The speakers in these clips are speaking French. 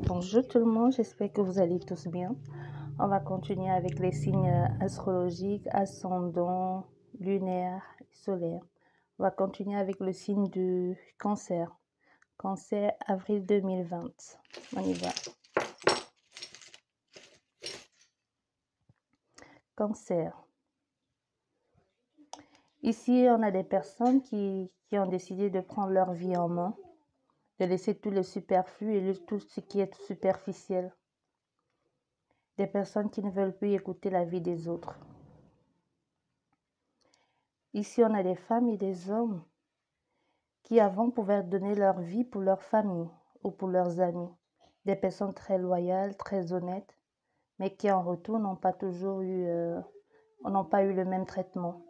Bonjour tout le monde, j'espère que vous allez tous bien. On va continuer avec les signes astrologiques, ascendant, lunaire, solaire. On va continuer avec le signe du cancer. Cancer, avril 2020. On y va. Cancer. Ici, on a des personnes qui ont décidé de prendre leur vie en main, de laisser tout le superflu et tout ce qui est superficiel. Des personnes qui ne veulent plus écouter la vie des autres. Ici, on a des femmes et des hommes qui avant pouvaient donner leur vie pour leur famille ou pour leurs amis. Des personnes très loyales, très honnêtes, mais qui en retour n'ont pas toujours eu, n'ont pas eu le même traitement.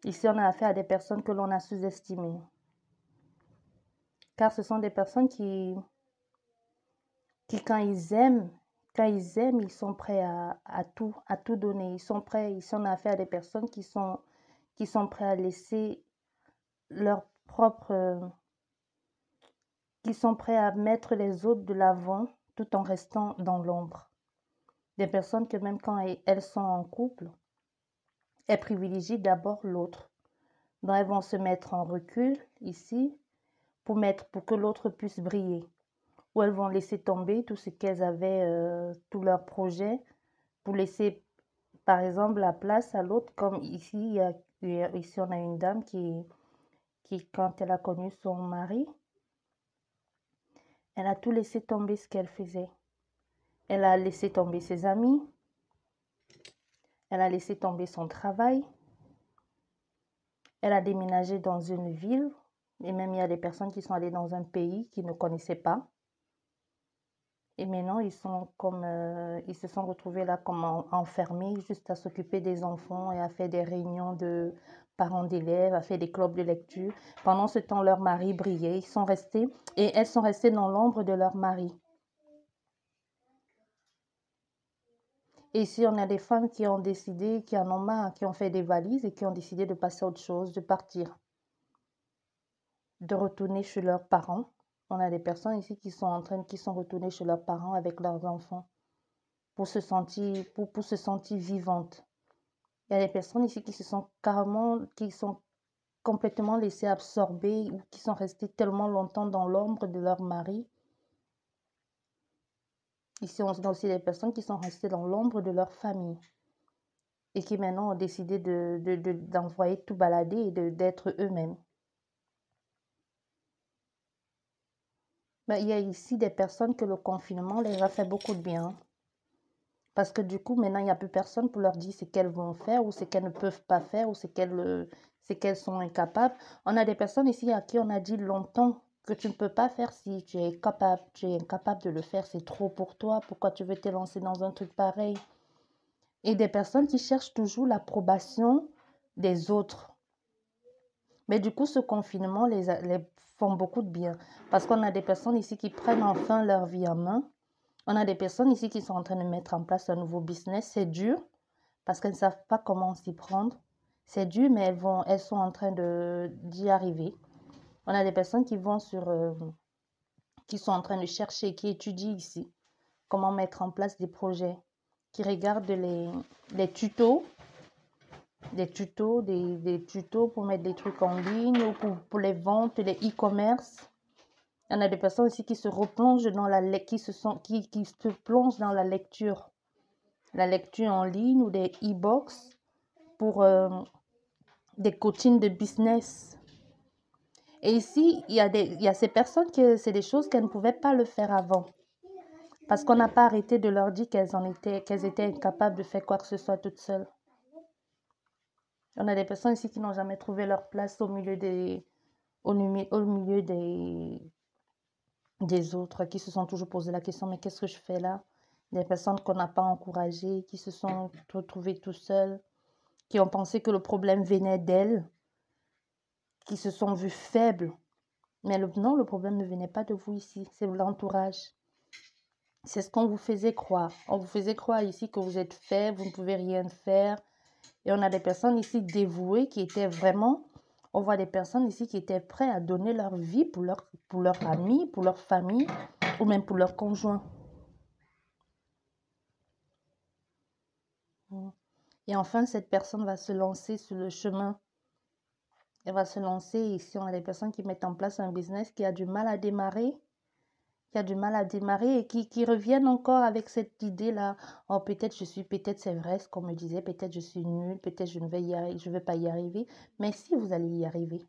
Ici, on a affaire à des personnes que l'on a sous-estimées. Car ce sont des personnes qui quand ils aiment, ils sont prêts à tout donner. Ils sont prêts, ici on a affaire à des personnes qui sont prêts à laisser leur propre, qui sont prêts à mettre les autres de l'avant tout en restant dans l'ombre. Des personnes que même quand elles sont en couple, elles privilégient d'abord l'autre. Donc elles vont se mettre en recul ici pour que l'autre puisse briller. Ou elles vont laisser tomber tout ce qu'elles avaient, tous leurs projets, pour laisser par exemple la place à l'autre. Comme ici, ici on a une dame qui quand elle a connu son mari, elle a tout laissé tomber ce qu'elle faisait. Elle a laissé tomber ses amis, elle a laissé tomber son travail, elle a déménagé dans une ville, et même il y a des personnes qui sont allées dans un pays qu'ils ne connaissaient pas. Et maintenant, ils se sont retrouvés là comme enfermés, juste à s'occuper des enfants et à faire des réunions de parents d'élèves, à faire des clubs de lecture. Pendant ce temps, leur mari brillait. Elles sont restées dans l'ombre de leur mari. Et ici, on a des femmes qui ont décidé, qui en ont marre, qui ont fait des valises et qui ont décidé de passer à autre chose, de partir, de retourner chez leurs parents. On a des personnes ici qui sont retournées chez leurs parents avec leurs enfants pour se sentir vivantes. Il y a des personnes ici qui sont complètement laissées absorber ou qui sont restées tellement longtemps dans l'ombre de leur mari. Ici, on a aussi des personnes qui sont restées dans l'ombre de leur famille et qui maintenant ont décidé d'envoyer tout balader et d'être eux-mêmes. Mais il y a ici des personnes que le confinement les a fait beaucoup de bien. Parce que du coup, maintenant, il n'y a plus personne pour leur dire ce qu'elles vont faire ou ce qu'elles ne peuvent pas faire ou ce qu'elles sont incapables. On a des personnes ici à qui on a dit longtemps que tu ne peux pas faire si tu es incapable de le faire, c'est trop pour toi. Pourquoi tu veux te lancer dans un truc pareil? Et des personnes qui cherchent toujours l'approbation des autres. Mais du coup, ce confinement les font beaucoup de bien. Parce qu'on a des personnes ici qui prennent enfin leur vie en main. On a des personnes ici qui sont en train de mettre en place un nouveau business. C'est dur parce qu'elles ne savent pas comment s'y prendre. C'est dur, mais elles sont en train d'y arriver. On a des personnes qui qui sont en train de chercher, qui étudient ici comment mettre en place des projets, qui regardent les tutos, des tutos pour mettre des trucs en ligne ou pour les ventes, les e-commerce. Il y en a des personnes aussi qui se replongent dans qui se plongent dans la lecture en ligne ou des e-box pour des coachings de business. Et ici, il y a ces personnes que c'est des choses qu'elles ne pouvaient pas le faire avant. Parce qu'on n'a pas arrêté de leur dire qu'elles étaient incapables de faire quoi que ce soit toutes seules. On a des personnes ici qui n'ont jamais trouvé leur place au milieu des autres, qui se sont toujours posé la question, mais qu'est-ce que je fais là? Des personnes qu'on n'a pas encouragées, qui se sont retrouvées tout seules, qui ont pensé que le problème venait d'elles, qui se sont vues faibles. Mais non, le problème ne venait pas de vous ici, c'est l'entourage. C'est ce qu'on vous faisait croire. On vous faisait croire ici que vous êtes faible, vous ne pouvez rien faire. Et on a des personnes ici dévouées qui étaient vraiment... On voit des personnes ici qui étaient prêtes à donner leur vie pour leurs amis, pour leur famille, ou même pour leur conjoint. Et enfin, cette personne va se lancer sur le chemin. Elle va se lancer. Ici, on a des personnes qui mettent en place un business qui a du mal à démarrer, et qui reviennent encore avec cette idée-là. Oh, peut-être c'est vrai ce qu'on me disait, peut-être je suis nulle, peut-être je vais pas y arriver. Mais si vous allez y arriver,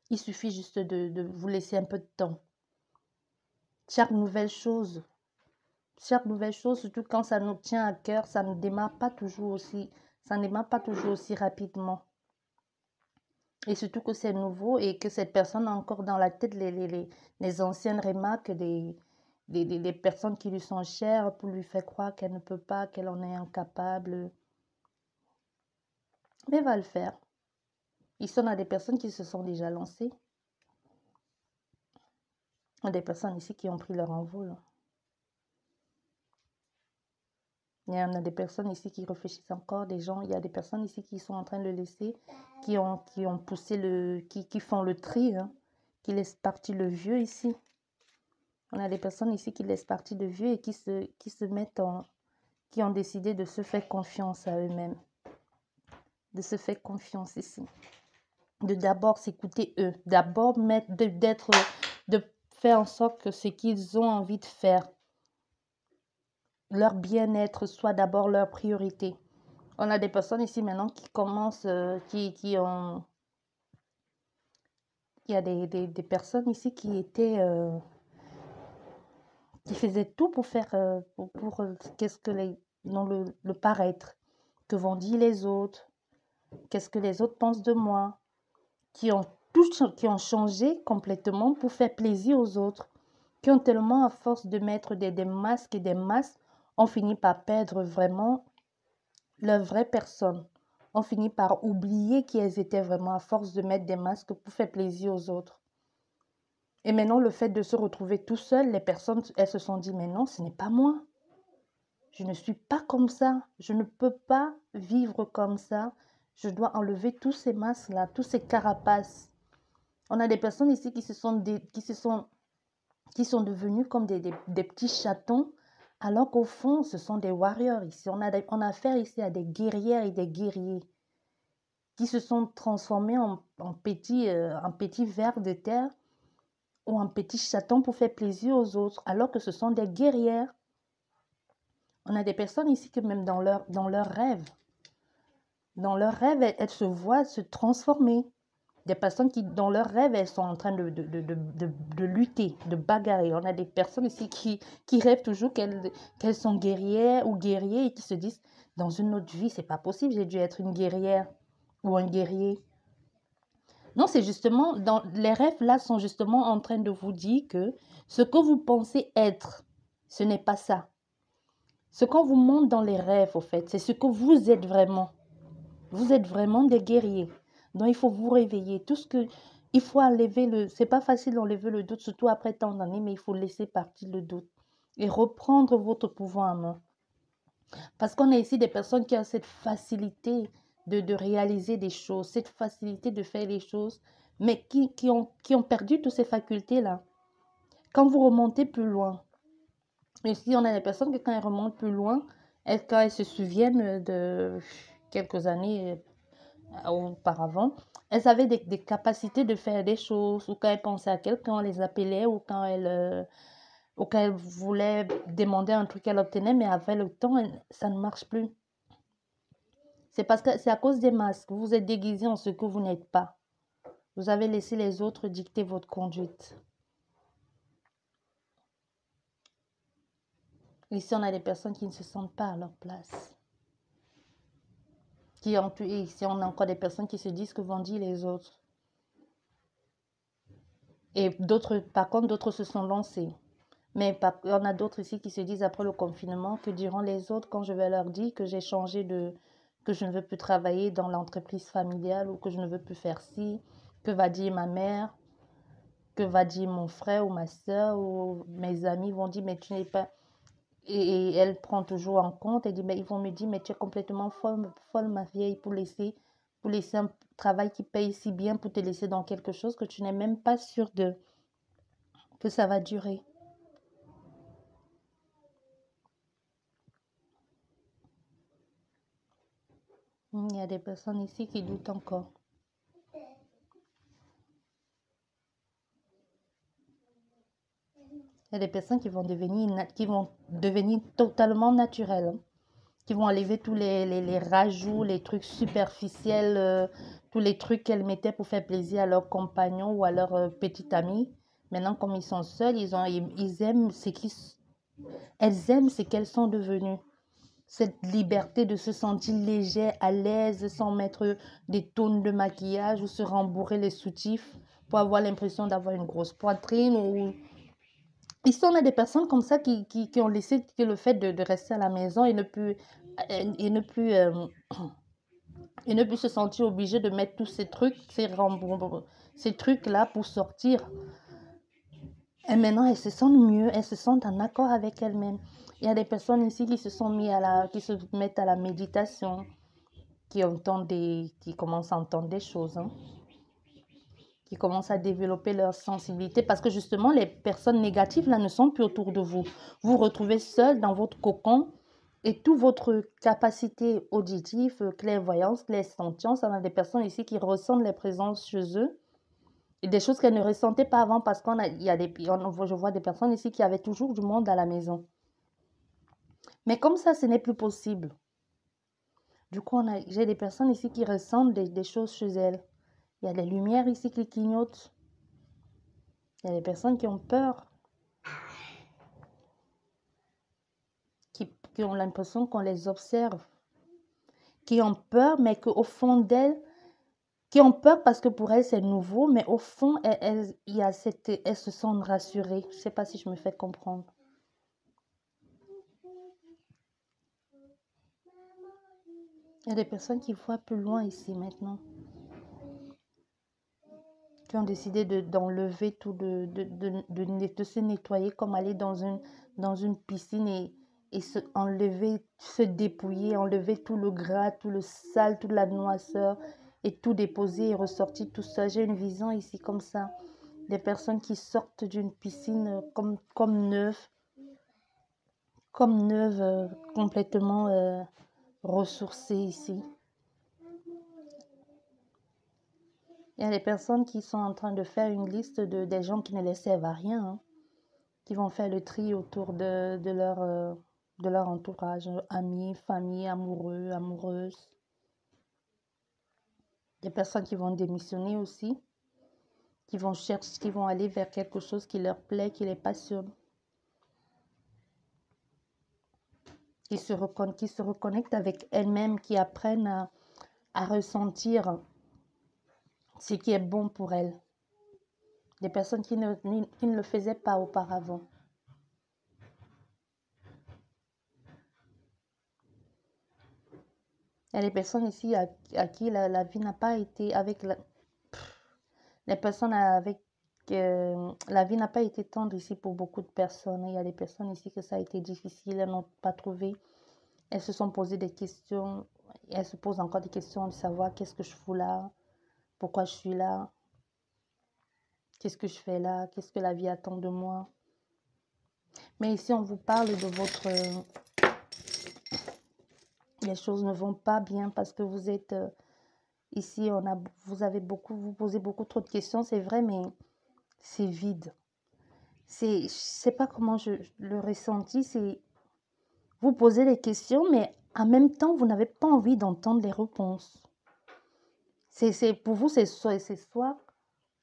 il suffit juste de vous laisser un peu de temps. Chaque nouvelle chose, surtout quand ça nous tient à cœur, ça ne démarre pas toujours aussi rapidement. Et surtout que c'est nouveau et que cette personne a encore dans la tête les anciennes remarques des personnes qui lui sont chères pour lui faire croire qu'elle ne peut pas, qu'elle en est incapable. Mais elle va le faire. Ici, on a des personnes qui se sont déjà lancées. On a des personnes ici qui ont pris leur envol. Il y en a des personnes ici qui réfléchissent encore, il y a des personnes ici qui sont en train de le laisser, qui ont poussé qui font le tri, hein, qui laissent partir le vieux ici. On a des personnes ici qui laissent partir le vieux et qui se mettent qui ont décidé de se faire confiance à eux-mêmes. De se faire confiance ici. De d'abord s'écouter eux. D'abord de faire en sorte que ce qu'ils ont envie de faire, leur bien-être soit d'abord leur priorité. On a des personnes ici maintenant qui commencent, qui ont... Il y a des personnes ici qui étaient... qui faisaient tout pour faire... qu'est-ce que dans le paraître. Que vont dire les autres. Qu'est-ce que les autres pensent de moi. Qui ont changé complètement pour faire plaisir aux autres. Qui ont tellement, à force de mettre des masques et des masques, ont fini par perdre vraiment leur vraie personne. On finit par oublier qui elles étaient vraiment à force de mettre des masques pour faire plaisir aux autres. Et maintenant, le fait de se retrouver tout seul, les personnes, elles se sont dit, mais non, ce n'est pas moi. Je ne suis pas comme ça. Je ne peux pas vivre comme ça. Je dois enlever tous ces masques-là, tous ces carapaces. On a des personnes ici qui sont devenus comme des petits chatons, alors qu'au fond, ce sont des warriors ici. On a affaire ici à des guerrières et des guerriers qui se sont transformés en petits vers de terre ou en petits chatons pour faire plaisir aux autres, alors que ce sont des guerrières. On a des personnes ici que même dans leurs rêves, elles se voient se transformer. Des personnes qui, dans leurs rêves, elles sont en train de lutter, de bagarrer. On a des personnes ici qui rêvent toujours qu'elles sont guerrières ou guerriers et qui se disent, dans une autre vie, c'est pas possible, j'ai dû être une guerrière ou un guerrier. Non, c'est justement, les rêves là sont justement en train de vous dire que ce que vous pensez être, ce n'est pas ça. Ce qu'on vous montre dans les rêves, au fait, c'est ce que vous êtes vraiment. Vous êtes vraiment des guerriers. Donc, il faut vous réveiller. Il faut enlever c'est pas facile d'enlever le doute, surtout après tant d'années, mais il faut laisser partir le doute et reprendre votre pouvoir en main. Parce qu'on a ici des personnes qui ont cette facilité de réaliser des choses, cette facilité de faire les choses, mais qui ont perdu toutes ces facultés-là. Quand vous remontez plus loin, ici on a des personnes qui quand elles remontent plus loin, quand elles se souviennent de quelques années auparavant, elles avaient des capacités de faire des choses, ou quand elles pensaient à quelqu'un, on les appelait, ou quand elles voulaient demander un truc, elles obtenaient, mais avec le temps, ça ne marche plus. C'est parce que c'est à cause des masques. Vous vous êtes déguisé en ce que vous n'êtes pas. Vous avez laissé les autres dicter votre conduite. Ici, on a des personnes qui ne se sentent pas à leur place. Ici, on a encore des personnes qui se disent que vont dire les autres. Et par contre, d'autres se sont lancés. Mais on a d'autres ici qui se disent après le confinement que diront les autres quand je vais leur dire que j'ai changé que je ne veux plus travailler dans l'entreprise familiale ou que je ne veux plus faire ci, que va dire ma mère, que va dire mon frère ou ma soeur ou mes amis vont dire mais tu n'es pas... Et elle prend toujours en compte, elle dit mais ils vont me dire mais tu es complètement folle, folle ma vieille pour laisser un travail qui paye si bien pour te laisser dans quelque chose que tu n'es même pas sûre que ça va durer. Il y a des personnes ici qui doutent encore. Il y a des personnes qui vont devenir totalement naturelles, hein, qui vont enlever tous les rajouts, les trucs superficiels, tous les trucs qu'elles mettaient pour faire plaisir à leurs compagnons ou à leurs petits amis. Maintenant, comme ils sont seuls, ils aiment elles aiment ce qu'elles sont devenues. Cette liberté de se sentir légère, à l'aise, sans mettre des tonnes de maquillage ou se rembourrer les soutifs pour avoir l'impression d'avoir une grosse poitrine. Ou... Ici, on a des personnes comme ça qui ont laissé que le fait de rester à la maison et ne plus, et ne plus se sentir obligé de mettre tous ces trucs, ces trucs-là pour sortir. Et maintenant, elles se sentent mieux, elles se sentent en accord avec elles-mêmes. Il y a des personnes ici qui qui se mettent à la méditation, qui commencent à entendre des choses, hein, qui commencent à développer leur sensibilité parce que justement, les personnes négatives là ne sont plus autour de vous. Vous vous retrouvez seul dans votre cocon et toute votre capacité auditive, clairvoyance, clairsentience, on a des personnes ici qui ressentent les présences chez eux et des choses qu'elles ne ressentaient pas avant parce je vois des personnes ici qui avaient toujours du monde à la maison. Mais comme ça, ce n'est plus possible. Du coup, j'ai des personnes ici qui ressentent des choses chez elles. Il y a des lumières ici qui clignotent. Il y a des personnes qui ont peur, qui ont l'impression qu'on les observe, qui ont peur, mais qu'au fond d'elles, qui ont peur parce que pour elles c'est nouveau, mais au fond, elles se sentent rassurées. Je ne sais pas si je me fais comprendre. Il y a des personnes qui voient plus loin ici maintenant, qui ont décidé d'enlever tout, de se nettoyer comme aller dans une piscine et se dépouiller, enlever tout le gras, tout le sale, toute la noirceur et tout déposer et ressortir tout ça. J'ai une vision ici comme ça. Des personnes qui sortent d'une piscine comme neuve, complètement ressourcées ici. Il y a des personnes qui sont en train de faire une liste des gens qui ne les servent à rien, hein, qui vont faire le tri autour de leur entourage, amis, famille, amoureux, amoureuses. Des personnes qui vont démissionner aussi, qui vont aller vers quelque chose qui leur plaît, qui les passionne. Qui se reconnectent avec elles-mêmes, qui apprennent à ressentir ce qui est bon pour elles. Des personnes qui ne le faisaient pas auparavant. Il y a des personnes ici à qui la vie n'a pas été les personnes avec la vie n'a pas été tendre ici pour beaucoup de personnes. Il y a des personnes ici que ça a été difficile, elles n'ont pas trouvé. Elles se sont posées des questions, elles se posent encore des questions de savoir qu'est-ce que je fous là, pourquoi je suis là, qu'est-ce que je fais là, qu'est-ce que la vie attend de moi. Mais ici, on vous parle de les choses ne vont pas bien parce que vous êtes... ici, vous posez beaucoup trop de questions, c'est vrai, mais c'est vide. Je sais pas comment je le ressentis, c'est... Vous posez des questions, mais en même temps, vous n'avez pas envie d'entendre les réponses. Pour vous, c'est soit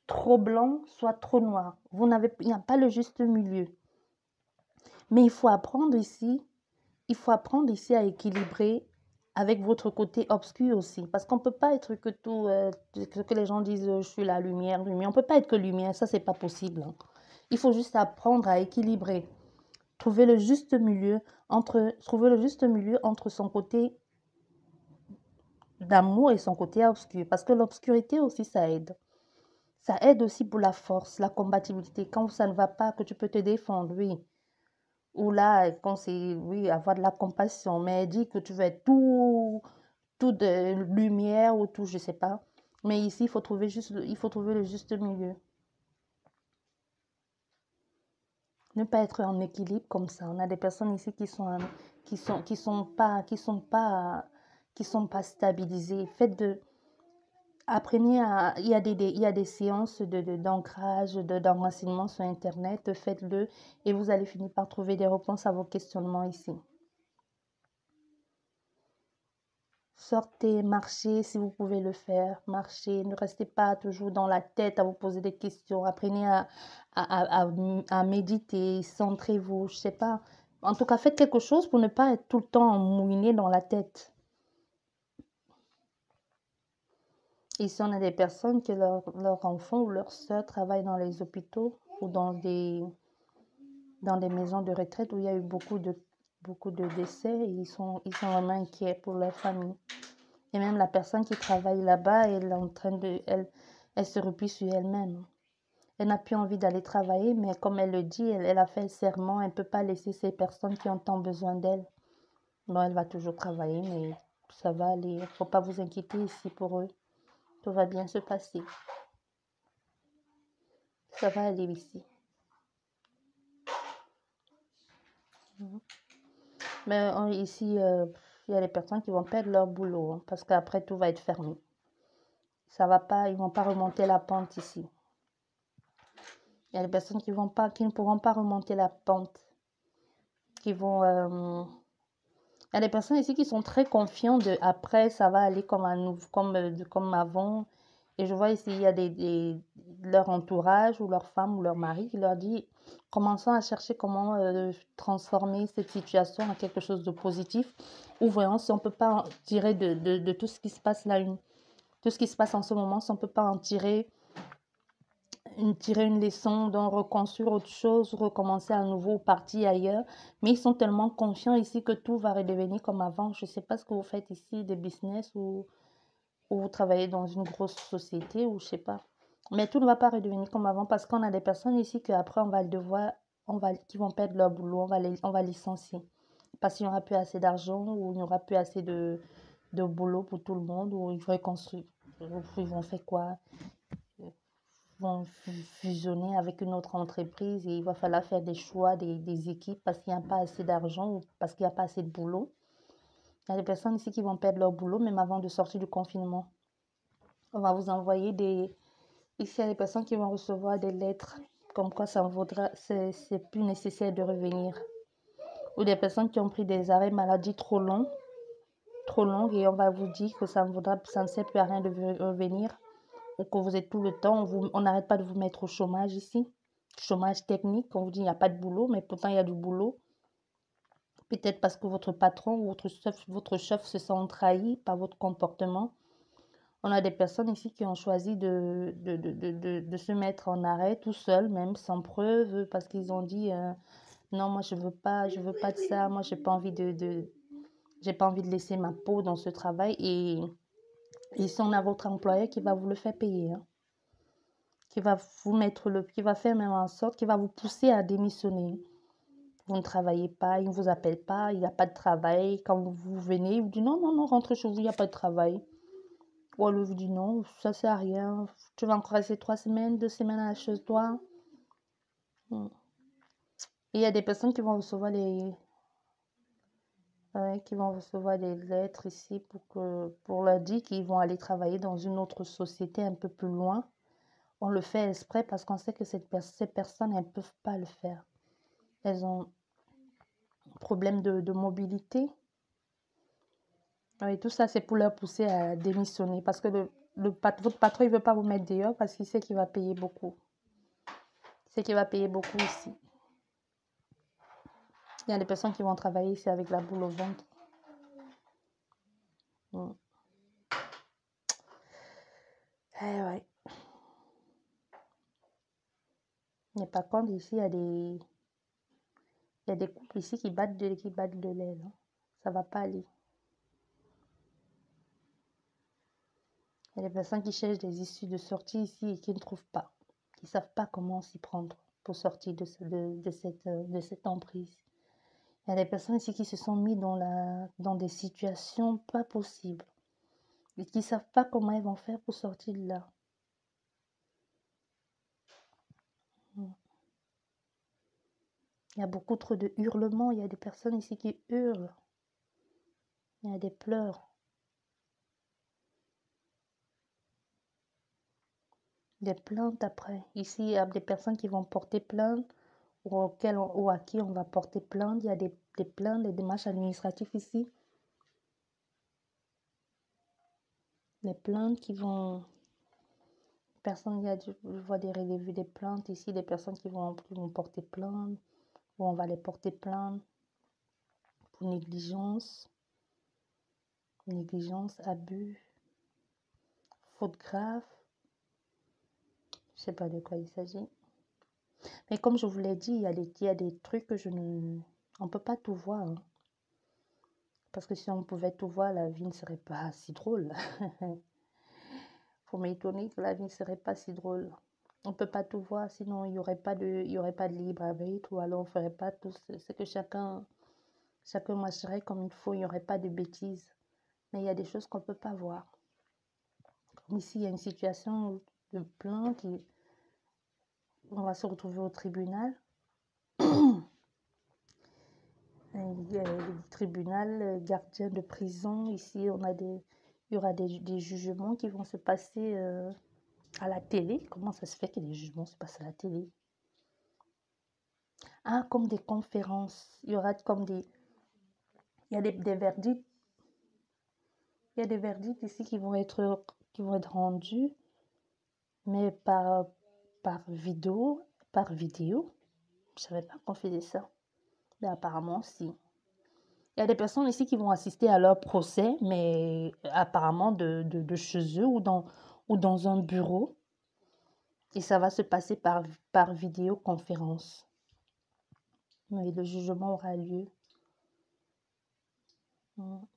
trop blanc, soit trop noir. Il n'y a pas le juste milieu. Mais il faut apprendre ici à équilibrer avec votre côté obscur aussi. Parce qu'on ne peut pas être que tout, ce que les gens disent, je suis la lumière, lumière. On ne peut pas être que lumière, ça, c'est pas possible, hein. Il faut juste apprendre à équilibrer. Trouver le juste milieu entre son côté d'amour et son côté obscur. Parce que l'obscurité aussi, ça aide. Ça aide aussi pour la force, la combativité. Quand ça ne va pas, que tu peux te défendre, oui. Ou là, quand c'est, oui, avoir de la compassion. Mais dit que tu veux être tout de lumière ou tout, je ne sais pas. Mais ici, il faut trouver le juste milieu. ne pas être en équilibre comme ça. On a des personnes ici qui sont pas stabilisées. Apprenez il y a des séances d'ancrage, d'enracinement sur Internet. Faites-le et vous allez finir par trouver des réponses à vos questionnements ici. Sortez, marchez si vous pouvez le faire. Marchez, ne restez pas toujours dans la tête à vous poser des questions. Apprenez à méditer, centrez-vous, je sais pas. En tout cas, faites quelque chose pour ne pas être tout le temps mouliné dans la tête. Ici, on a des personnes que leur enfant ou leur soeur travaillent dans les hôpitaux ou dans des maisons de retraite où il y a eu beaucoup de décès et ils sont vraiment inquiets pour leur famille. Et même la personne qui travaille là-bas, elle se replie sur elle-même. Elle n'a plus envie d'aller travailler, mais comme elle le dit, elle a fait le serment, elle ne peut pas laisser ces personnes qui ont tant besoin d'elle. Bon, elle va toujours travailler, mais ça va aller. Il ne faut pas vous inquiéter ici pour eux. Tout va bien se passer. Ça va aller ici. Mais ici, il y a des personnes qui vont perdre leur boulot hein, parce qu'après, tout va être fermé. Ça va pas, ils ne vont pas remonter la pente ici. Il y a des personnes qui ne pourront pas remonter la pente. Il y a des personnes ici qui sont très confiants après, ça va aller comme avant. Et je vois ici, il y a leur entourage ou leur femme ou leur mari qui leur dit, commençons à chercher comment transformer cette situation en quelque chose de positif. Ou voyons si on ne peut pas en tirer de tout ce qui se passe là, tout ce qui se passe en ce moment, si on ne peut pas en tirer une leçon, donc reconstruire autre chose, recommencer à nouveau, partir ailleurs. Mais ils sont tellement confiants ici que tout va redevenir comme avant. Je ne sais pas ce que vous faites ici, des business ou vous travaillez dans une grosse société ou je ne sais pas. Mais tout ne va pas redevenir comme avant parce qu'on a des personnes ici qu'après qui vont perdre leur boulot, on va licencier. Parce qu'il n'y aura plus assez d'argent ou il n'y aura plus assez de boulot pour tout le monde ou ils vont reconstruire. Ils vont faire quoi? Vont fusionner avec une autre entreprise et il va falloir faire des choix des équipes parce qu'il n'y a pas assez d'argent ou parce qu'il n'y a pas assez de boulot. Il y a des personnes ici qui vont perdre leur boulot même avant de sortir du confinement. On va vous envoyer Ici, il y a des personnes qui vont recevoir des lettres comme quoi c'est plus nécessaire de revenir. Ou des personnes qui ont pris des arrêts maladie trop longs et on va vous dire que ça ne sert plus à rien de revenir. Ou que vous êtes tout le temps, on n'arrête pas de vous mettre au chômage ici. Chômage technique, on vous dit il n'y a pas de boulot, mais pourtant il y a du boulot. Peut-être parce que votre patron ou votre chef se sent trahi par votre comportement. On a des personnes ici qui ont choisi de se mettre en arrêt tout seul, même sans preuve, parce qu'ils ont dit non, moi je veux pas de ça, moi j'ai pas envie j'ai pas envie de laisser ma peau dans ce travail et ici on a votre employeur qui va vous le faire payer. Hein. Qui va faire même en sorte, qui va vous pousser à démissionner. Vous ne travaillez pas, il ne vous appelle pas, il n'y a pas de travail. Quand vous venez, il vous dit non, non, non, rentrez chez vous, il n'y a pas de travail. Ou alors il vous dit non, ça ne sert à rien. Tu vas encore rester 3 semaines, 2 semaines à chez toi. Et il y a des personnes qui vont recevoir des lettres ici pour leur dire qu'ils vont aller travailler dans une autre société un peu plus loin. On le fait exprès parce qu'on sait que ces personnes, elles ne peuvent pas le faire. Elles ont un problème de mobilité. Et tout ça, c'est pour leur pousser à démissionner. Parce que votre patron, il ne veut pas vous mettre dehors parce qu'il sait qu'il va payer beaucoup. Il sait qu'il va payer beaucoup ici. Il y a des personnes qui vont travailler ici avec la boule au ventre. Eh ouais. Mais par contre, ici, il y a des couples ici qui battent de l'aile. Hein. Ça ne va pas aller. Il y a des personnes qui cherchent des issues de sortie ici et qui ne trouvent pas. Qui ne savent pas comment s'y prendre pour sortir de cette emprise. Il y a des personnes ici qui se sont mis dans des situations pas possibles. Et qui ne savent pas comment elles vont faire pour sortir de là. Il y a beaucoup trop de hurlements. Il y a des personnes ici qui hurlent. Il y a des pleurs. Des plaintes après. Ici, il y a des personnes qui vont porter plainte ou, ou à qui on va porter plainte. Il y a des plaintes, des démarches administratives ici. Des plaintes qui vont... Personne, je vois des relevés des plaintes ici, des personnes qui vont porter plainte, ou on va les porter plainte pour négligence, abus, faute grave. Je sais pas de quoi il s'agit. Mais comme je vous l'ai dit, il y a des trucs que on peut pas tout voir. Hein. Parce que si on pouvait tout voir, la vie ne serait pas si drôle. Faut m'étonner que la vie ne serait pas si drôle. On peut pas tout voir, sinon il y aurait pas de libre arbitre, ou alors on ferait pas tout ce que chacun marcherait comme il faut, il n'y aurait pas de bêtises. Mais il y a des choses qu'on ne peut pas voir. Comme ici, il y a une situation de plainte, on va se retrouver au tribunal. Le tribunal, gardien de prison. Ici, il y aura des jugements qui vont se passer à la télé. Comment ça se fait que les jugements se passent à la télé? Ah, comme des conférences. Il y aura comme il y a des verdicts. Il y a des verdicts ici qui vont être rendus, mais par vidéo. Je ne savais pas qu'on faisait ça. Mais apparemment, si. Il y a des personnes ici qui vont assister à leur procès, mais apparemment de chez eux ou dans un bureau. Et ça va se passer par vidéoconférence. Mais le jugement aura lieu. Non,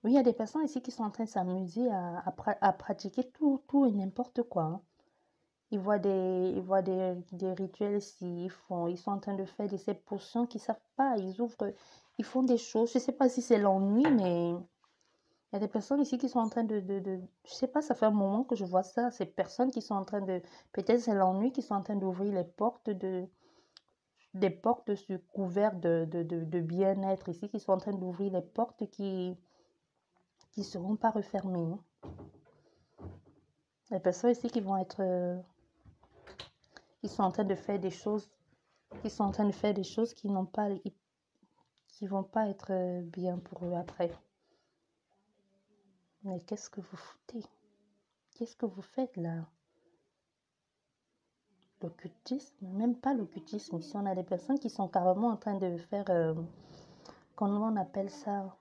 oui, il y a des personnes ici qui sont en train de s'amuser à pratiquer tout et n'importe quoi. Hein. Ils voient des rituels ici, ils sont en train de faire ces potions qu'ils ne savent pas. Ils font des choses. Je ne sais pas si c'est l'ennui, mais il y a des personnes ici qui sont en train de je ne sais pas, ça fait un moment que je vois ça. Ces personnes qui sont en train de, peut-être c'est l'ennui, qui sont en train d'ouvrir des portes sur couvert de bien-être ici, qui sont en train d'ouvrir les portes qui ne seront pas refermées. Les personnes ici qui vont être... ils sont en train de faire des choses qui n'ont pas... qui vont pas être bien pour eux après. Mais qu'est-ce que vous foutez? Qu'est-ce que vous faites là? L'occultisme? Même pas l'occultisme. Ici, on a des personnes qui sont carrément en train de faire... comment on appelle ça?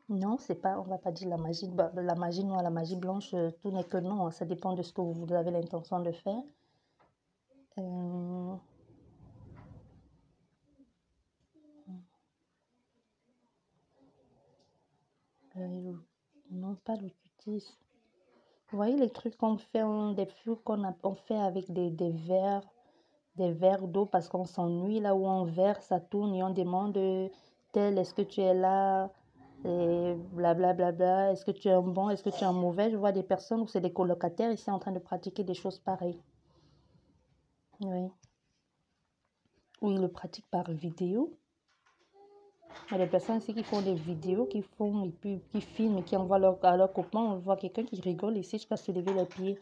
Non, c'est pas, on va pas dire la magie noire, la magie blanche, tout n'est que non. Hein, ça dépend de ce que vous avez l'intention de faire. Non, pas l'occultisme. Vous voyez les trucs qu'on fait, des fûts on fait avec des verres d'eau parce qu'on s'ennuie là où on verse, ça tourne et on demande tel, est-ce que tu es là? Et blablabla, bla, bla, est-ce que tu es un bon, est-ce que tu es un mauvais? Je vois des personnes où c'est des colocataires ici en train de pratiquer des choses pareilles. Oui. Où ils le pratiquent par vidéo. Il y a des personnes ici qui font des vidéos, qui filment et qui envoient à leurs copains. On voit quelqu'un qui rigole ici jusqu'à se lever les pieds.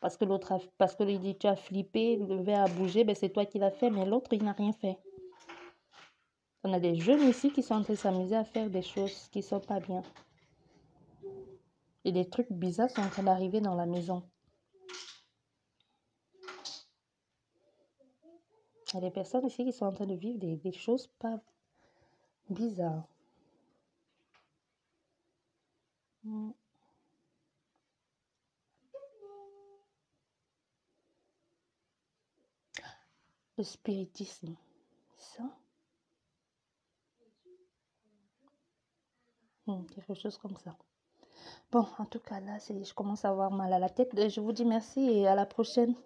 Parce que il dit tu as flippé, le verre a bougé, ben c'est toi qui l'as fait, mais l'autre il n'a rien fait. On a des jeunes ici qui sont en train de s'amuser à faire des choses qui ne sont pas bien. Et des trucs bizarres sont en train d'arriver dans la maison. Il y a des personnes ici qui sont en train de vivre des choses pas bizarres. Le spiritisme, ça? Quelque chose comme ça. Bon, en tout cas, là, je commence à avoir mal à la tête. Je vous dis merci et à la prochaine.